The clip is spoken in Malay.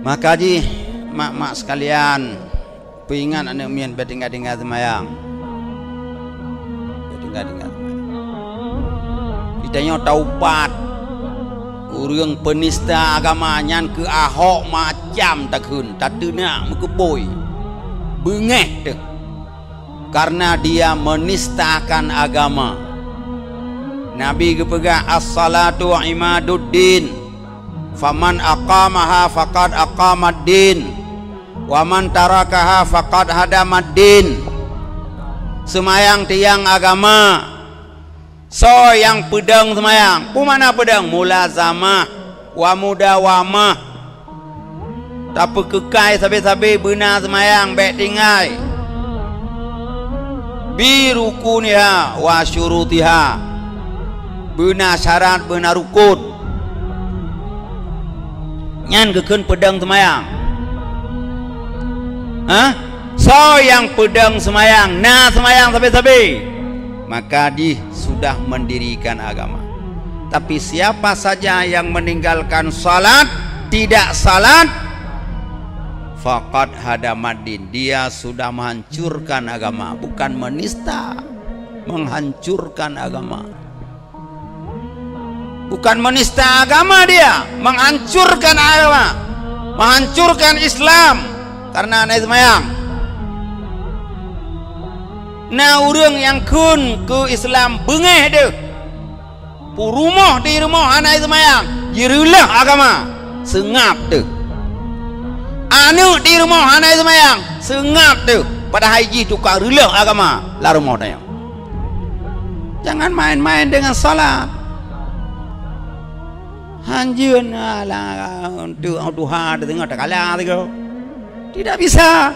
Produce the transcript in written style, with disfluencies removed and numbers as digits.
Maka ji mak-mak sekalian, peringat anak mian bertinggal-tinggal semayang. Bertinggal-tinggal semayang. Ditanya taubat. Urang penista agama nyan ke Ahok macam takun, tak nak mekeboy. Bengeh tu. Karena dia menistakan agama. Nabi kepegang as-salatu imaduddin. Faman aqamaha faqad aqamaddin. Wa man tarakaha faqad hadamaddin. Semayang tiang agama. So yang pedang semayang. Pumana pedang? Mulazamah wa mudawamah. Tak kekai sabi-sabi benar semayang baik tinggal. Bi rukuniha wa syurutiha. Benar syarat, benar rukun. Nyan kekun pedang semayang. So yang pedang semayang, nah semayang sabi-sabi, maka dia sudah mendirikan agama. Tapi siapa saja yang meninggalkan salat, tidak salat, faqad hadamaddin, dia sudah menghancurkan agama. Bukan menista, menghancurkan agama. Bukan menista agama, dia menghancurkan agama, menghancurkan Islam karena naik semayang. Nah orang yang kun ke Islam bengeh dia. Rumah di rumah anak semayang, jirulah agama, sengap tu. Anu di rumah anak semayang, sengap tu. Pada haji tukar rulah agama, lah rumah dia. Jangan main-main dengan salat. Hanjun lah untuk Tuhan tengok tak kalah tu. Tidak bisa.